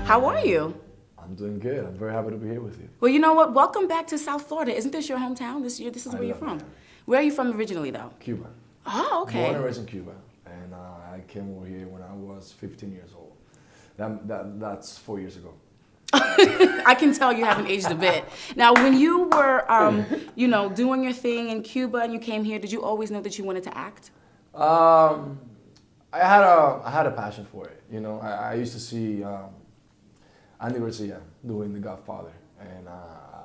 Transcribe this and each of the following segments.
How are you? I'm doing good. I'm very happy to be here with you. Well, you know what? Welcome back to South Florida. Isn't this your hometown? This is where you're from. Miami. Where are you from originally, though? Cuba. Oh, okay. Born and raised in Cuba, and I came over here when I was 15 years old. That's 4 years ago. I can tell you haven't aged a bit. Now, when you were, doing your thing in Cuba and you came here, did you always know that you wanted to act? I had a passion for it. You know, I used to see Andy Garcia doing The Godfather, and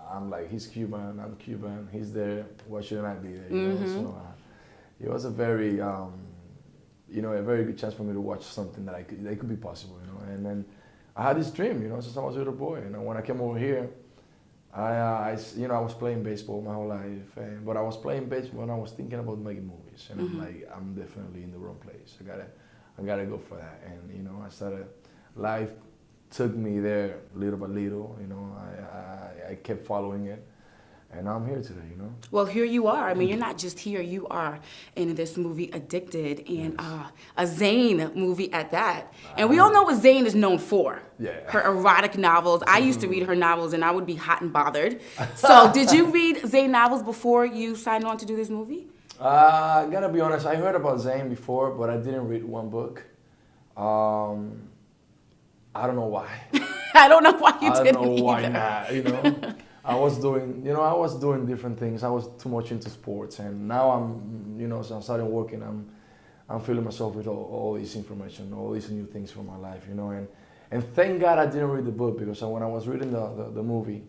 I'm like, he's Cuban, I'm Cuban, he's there. Why shouldn't I be there? You know? So it was a very, a very good chance for me to watch something that could be possible. You know, and then I had this dream. You know, since I was a little boy. You know, when I came over here, I was playing baseball my whole life, but I was playing baseball and I was thinking about making movies, and I'm like, I'm definitely in the wrong place. I gotta go for that, and you know, I started life. Took me there little by little, you know. I kept following it, and I'm here today, you know. Well, here you are. I mean, you're not just here. You are in this movie, Addicted, and a Zane movie at that. And we all know what Zane is known for. Yeah. Her erotic novels. I used to read her novels, and I would be hot and bothered. So, did you read Zane novels before you signed on to do this movie? I gotta be honest. I heard about Zane before, but I didn't read one book. I don't know why. I don't know why you didn't. I don't know why either. not. You know, I was doing different things. I was too much into sports, and now so I'm starting working. I'm filling myself with all this information, all these new things for my life. You know, and thank God I didn't read the book, because when I was reading the movie,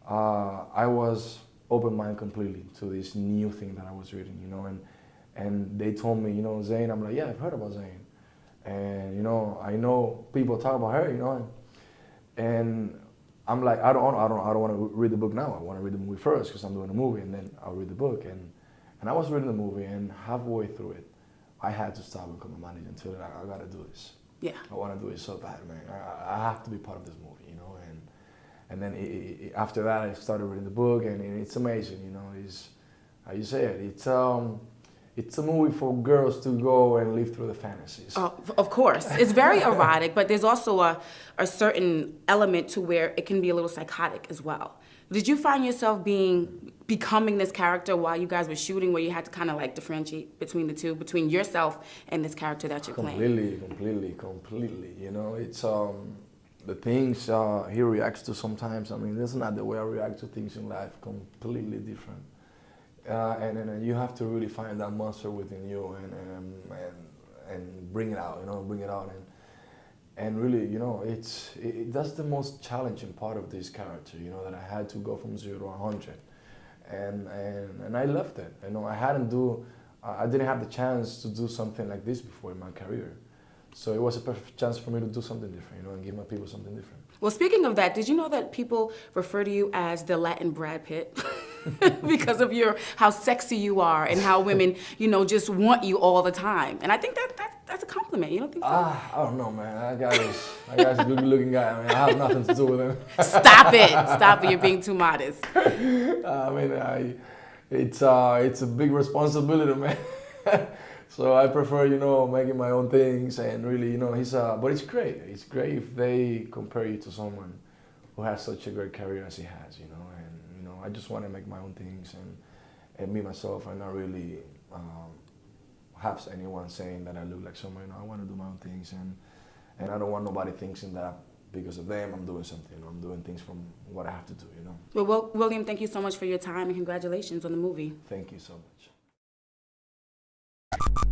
I was open-minded completely to this new thing that I was reading. You know, and they told me, you know, Zane. I'm like, yeah, I've heard about Zane. And you know, I know people talk about her, you know, and I'm like, I don't want to read the book now. I want to read the movie first, because I'm doing a movie, and then I'll read the book. And I was reading the movie, and halfway through it, I had to stop and call my manager and tell her, I got to do this. Yeah. I want to do it so bad, man. I have to be part of this movie, you know. And then after that, I started reading the book, and it's amazing, you know. It's, how you say it? It's a movie for girls to go and live through the fantasies. Oh, of course. It's very erotic, but there's also a certain element to where it can be a little psychotic as well. Did you find yourself becoming this character while you guys were shooting, where you had to kind of like differentiate between the two, between yourself and this character that you're playing? Completely. You know, it's the things he reacts to sometimes. I mean, that's not the way I react to things in life. Completely different. And you have to really find that monster within you and bring it out, you know, and really, you know, that's the most challenging part of this character, you know, that I had to go from 0 to 100, and I loved it. You know, I didn't have the chance to do something like this before in my career, so it was a perfect chance for me to do something different, you know, and give my people something different. Well, speaking of that, did you know that people refer to you as the Latin Brad Pitt? Because of how sexy you are and how women, you know, just want you all the time. And I think that's a compliment. You don't think so? I don't know, man. That guy's a good-looking guy. I mean, I have nothing to do with him. Stop it. You're being too modest. I mean, it's a big responsibility, man. So I prefer, you know, making my own things, and really, you know, but it's great. It's great if they compare you to someone who has such a great career as he has, you know. And, you know, I just want to make my own things and be myself, and not really have anyone saying that I look like someone. You know, I want to do my own things, and I don't want nobody thinking that because of them I'm doing something. You know, I'm doing things from what I have to do, you know. Well, William, thank you so much for your time, and congratulations on the movie. Thank you so much.